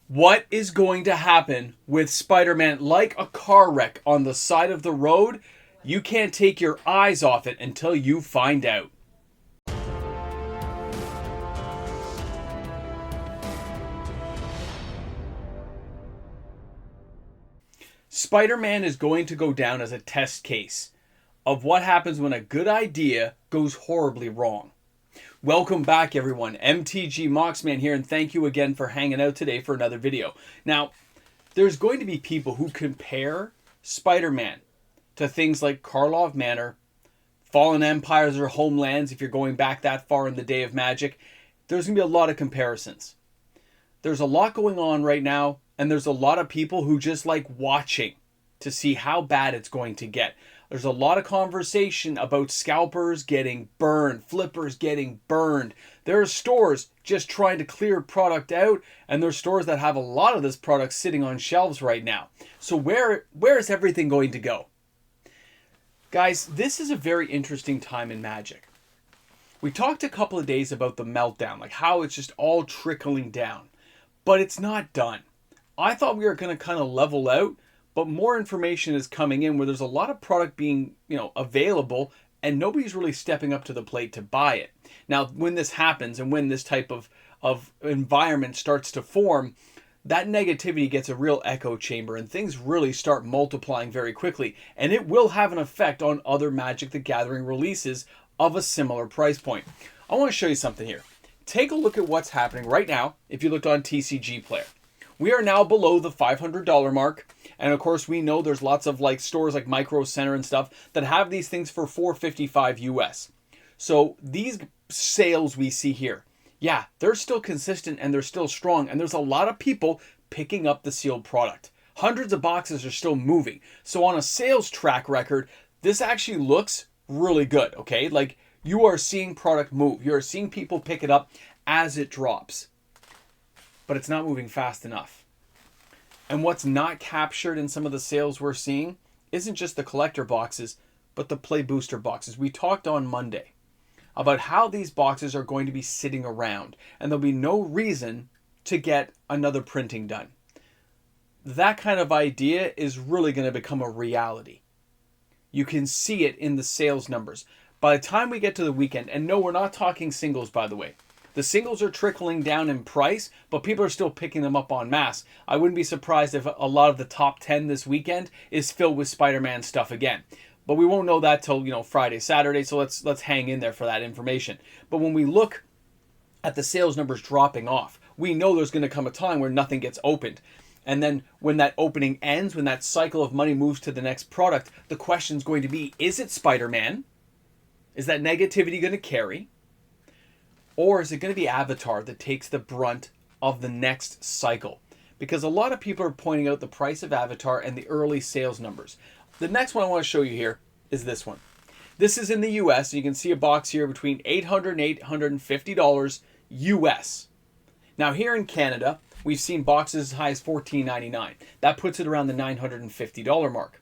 What is going to happen with Spider-Man? Like a car wreck on the side of the road, you can't take your eyes off it until you find out. Spider-Man is going to go down as a test case of what happens when a good idea goes horribly wrong. Welcome back, everyone. MTG Moxman here, and thank you again for hanging out today for another video. Now, there's going to be people who compare Spider-Man to things like Karlov Manor, Fallen Empires or Homelands, if you're going back that far in the day of Magic. There's going to be a lot of comparisons. There's a lot going on right now, and there's a lot of people who just like watching to see how bad it's going to get. There's a lot of conversation about scalpers getting burned, flippers getting burned. There are stores just trying to clear product out, and there's stores that have a lot of this product sitting on shelves right now. So where is everything going to go? Guys, this is a very interesting time in Magic. We talked a couple of days about the meltdown, like how it's just all trickling down. But it's not done. I thought we were going to kind of level out, but more information is coming in where there's a lot of product being, available, and nobody's really stepping up to the plate to buy it. Now, when this happens and when this type of environment starts to form, that negativity gets a real echo chamber and things really start multiplying very quickly. And it will have an effect on other Magic the Gathering releases of a similar price point. I want to show you something here. Take a look at what's happening right now if you looked on TCG Player. We are now below the $500 mark. And of course, we know there's lots of stores like Micro Center and stuff that have these things for $455 US. So these sales we see here, yeah, they're still consistent and they're still strong. And there's a lot of people picking up the sealed product. Hundreds of boxes are still moving. So on a sales track record, this actually looks really good, okay? Like, you are seeing product move. You are seeing people pick it up as it drops. But it's not moving fast enough. And what's not captured in some of the sales we're seeing isn't just the collector boxes, but the play booster boxes. We talked on Monday about how these boxes are going to be sitting around, and there'll be no reason to get another printing done. That kind of idea is really going to become a reality. You can see it in the sales numbers. By the time we get to the weekend, and no, we're not talking singles, by the way. The singles are trickling down in price, but people are still picking them up en masse. I wouldn't be surprised if a lot of the top 10 this weekend is filled with Spider-Man stuff again. But we won't know that till, Friday, Saturday, so let's hang in there for that information. But when we look at the sales numbers dropping off, we know there's going to come a time where nothing gets opened. And then when that opening ends, when that cycle of money moves to the next product, the question's going to be, is it Spider-Man? Is that negativity going to carry? Or is it going to be Avatar that takes the brunt of the next cycle? Because a lot of people are pointing out the price of Avatar and the early sales numbers. The next one I want to show you here is this one. This is in the US. You can see a box here between $800 and $850 US. Now here in Canada, we've seen boxes as high as $14.99. That puts it around the $950 mark.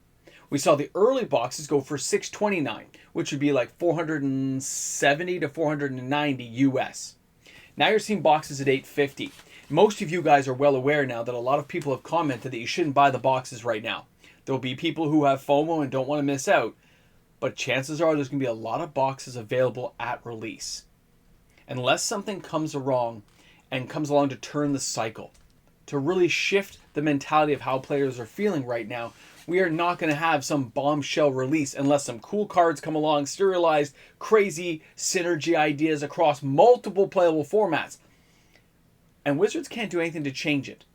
We saw the early boxes go for $629, which would be like $470 to $490 US. Now you're seeing boxes at $850. Most of you guys are well aware now that a lot of people have commented that you shouldn't buy the boxes right now. There'll be people who have FOMO and don't want to miss out, but chances are there's going to be a lot of boxes available at release. Unless something comes along and comes along to turn the cycle, to really shift the mentality of how players are feeling right now, we are not going to have some bombshell release unless some cool cards come along, serialized, crazy synergy ideas across multiple playable formats. And Wizards can't do anything to change it.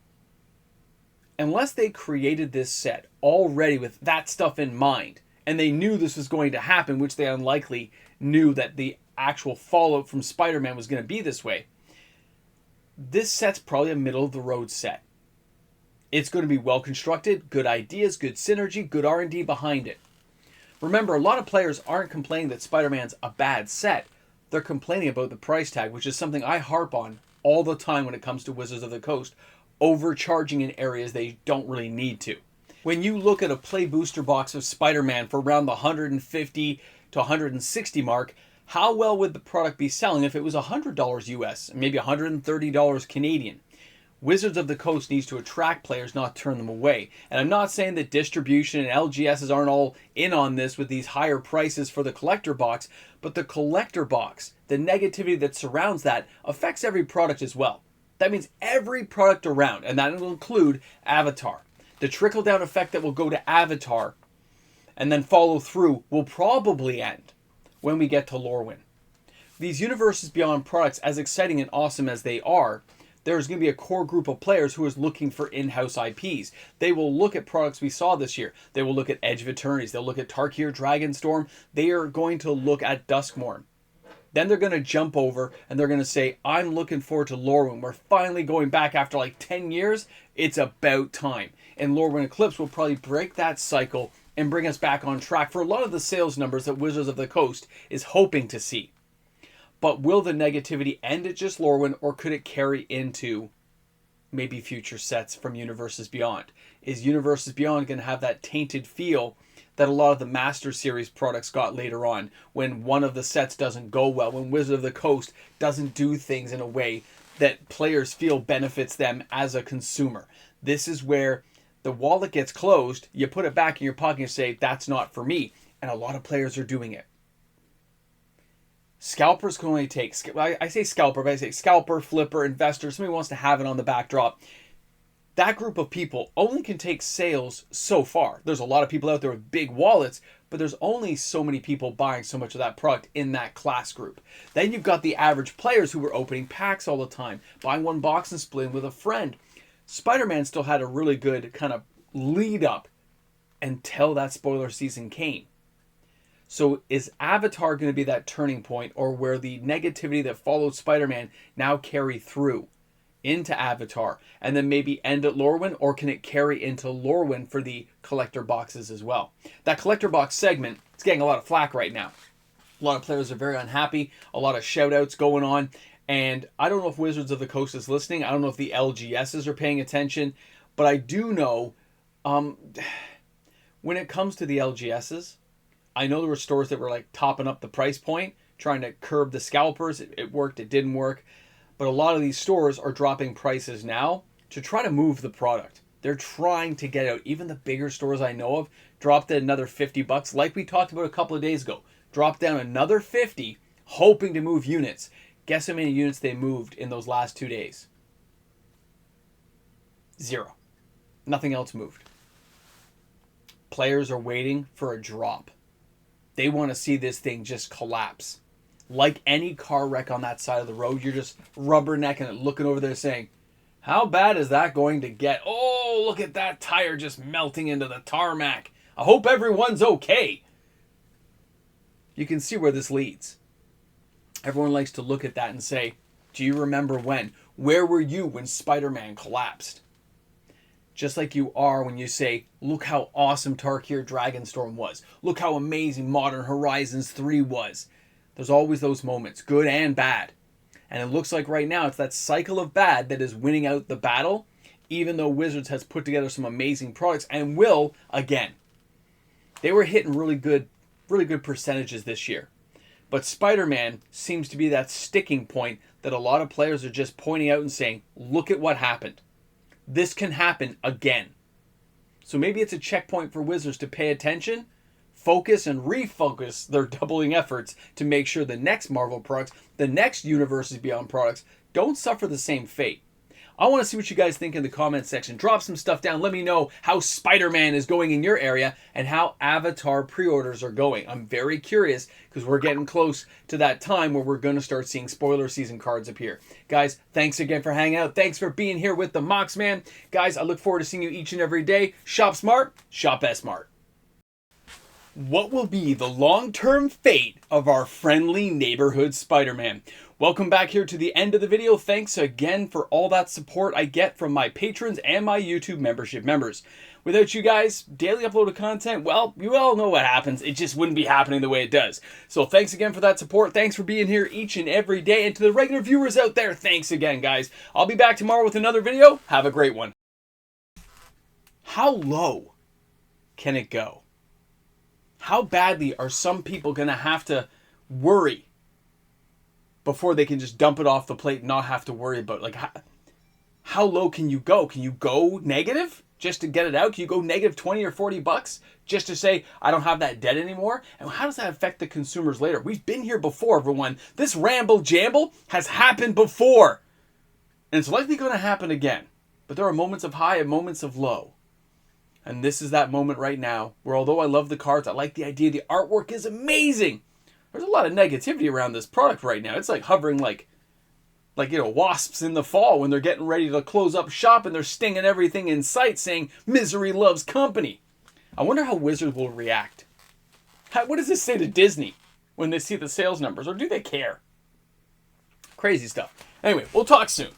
Unless they created this set already with that stuff in mind, and they knew this was going to happen, which they unlikely knew that the actual fallout from Spider-Man was going to be this way, this set's probably a middle-of-the-road set. It's going to be well-constructed, good ideas, good synergy, good R&D behind it. Remember, a lot of players aren't complaining that Spider-Man's a bad set. They're complaining about the price tag, which is something I harp on all the time when it comes to Wizards of the Coast, overcharging in areas they don't really need to. When you look at a play booster box of Spider-Man for around the $150 to $160 mark, how well would the product be selling if it was $100 US, maybe $130 Canadian? Wizards of the Coast needs to attract players, not turn them away. And I'm not saying that distribution and LGSs aren't all in on this with these higher prices for the collector box, but the collector box, the negativity that surrounds that, affects every product as well. That means every product around, and that will include Avatar. The trickle-down effect that will go to Avatar and then follow through will probably end when we get to Lorwyn. These Universes Beyond products, as exciting and awesome as they are, there's going to be a core group of players who is looking for in-house IPs. They will look at products we saw this year. They will look at Edge of Eternities. They'll look at Tarkir Dragonstorm. They are going to look at Duskmourn. Then they're going to jump over and they're going to say, I'm looking forward to Lorwyn. We're finally going back after like 10 years. It's about time. And Lorwyn Eclipse will probably break that cycle and bring us back on track for a lot of the sales numbers that Wizards of the Coast is hoping to see. But will the negativity end at just Lorwyn, or could it carry into maybe future sets from Universes Beyond? Is Universes Beyond going to have that tainted feel that a lot of the Master Series products got later on, when one of the sets doesn't go well, when Wizard of the Coast doesn't do things in a way that players feel benefits them as a consumer? This is where the wallet gets closed, you put it back in your pocket and say, that's not for me. And a lot of players are doing it. Scalpers can only take, I say scalper, but I say scalper, flipper, investor, somebody wants to have it on the backdrop. That group of people only can take sales so far. There's a lot of people out there with big wallets, but there's only so many people buying so much of that product in that class group. Then you've got the average players who were opening packs all the time, buying one box and splitting with a friend. Spider-Man still had a really good kind of lead up until that spoiler season came. So is Avatar going to be that turning point, or where the negativity that followed Spider-Man now carry through into Avatar and then maybe end at Lorwyn, or can it carry into Lorwyn for the collector boxes as well? That collector box segment is getting a lot of flack right now. A lot of players are very unhappy, a lot of shout outs going on, and I don't know if Wizards of the Coast is listening. I don't know if the LGSs are paying attention, but I do know when it comes to the LGSs, I know there were stores that were like topping up the price point, trying to curb the scalpers. It worked, it didn't work. But a lot of these stores are dropping prices now to try to move the product. They're trying to get out. Even the bigger stores I know of dropped it another $50, like we talked about a couple of days ago. Dropped down another 50, hoping to move units. Guess how many units they moved in those last 2 days? 0. Nothing else moved. Players are waiting for a drop. They want to see this thing just collapse. Like any car wreck on that side of the road, you're just rubbernecking it, looking over there saying, how bad is that going to get? Oh, look at that tire just melting into the tarmac. I hope everyone's okay. You can see where this leads. Everyone likes to look at that and say, do you remember when? Where were you when Spider-Man collapsed? Just like you are when you say, look how awesome Tarkir Dragonstorm was. Look how amazing Modern Horizons 3 was. There's always those moments, good and bad. And it looks like right now it's that cycle of bad that is winning out the battle, even though Wizards has put together some amazing products and will again. They were hitting really good percentages this year. But Spider-Man seems to be that sticking point that a lot of players are just pointing out and saying, look at what happened. This can happen again. So maybe it's a checkpoint for Wizards to pay attention, focus, and refocus their doubling efforts to make sure the next Marvel products, the next Universes Beyond products, don't suffer the same fate. I want to see what you guys think in the comment section. Drop some stuff down. Let me know how Spider-Man is going in your area and how Avatar pre-orders are going. I'm very curious because we're getting close to that time where we're going to start seeing spoiler season cards appear. Guys, thanks again for hanging out. Thanks for being here with the Moxman. Guys, I look forward to seeing you each and every day. Shop smart, shop S-Mart. What will be the long-term fate of our friendly neighborhood Spider-Man? Welcome back here to the end of the video. Thanks again for all that support I get from my patrons and my YouTube membership members. Without you guys, daily upload of content, well, you all know what happens. It just wouldn't be happening the way it does. So thanks again for that support. Thanks for being here each and every day. And to the regular viewers out there, thanks again, guys. I'll be back tomorrow with another video. Have a great one. How low can it go? How badly are some people going to have to worry before they can just dump it off the plate and not have to worry about it? Like, how low can you go? Can you go negative just to get it out? Can you go negative 20 or 40 bucks just to say, I don't have that debt anymore? And how does that affect the consumers later? We've been here before, everyone. This ramble jamble has happened before. And it's likely going to happen again. But there are moments of high and moments of low. And this is that moment right now where, although I love the cards, I like the idea, the artwork is amazing. There's a lot of negativity around this product right now. It's like hovering like wasps in the fall when they're getting ready to close up shop and they're stinging everything in sight saying, misery loves company. I wonder how Wizards will react. What does this say to Disney when they see the sales numbers? Or do they care? Crazy stuff. Anyway, we'll talk soon.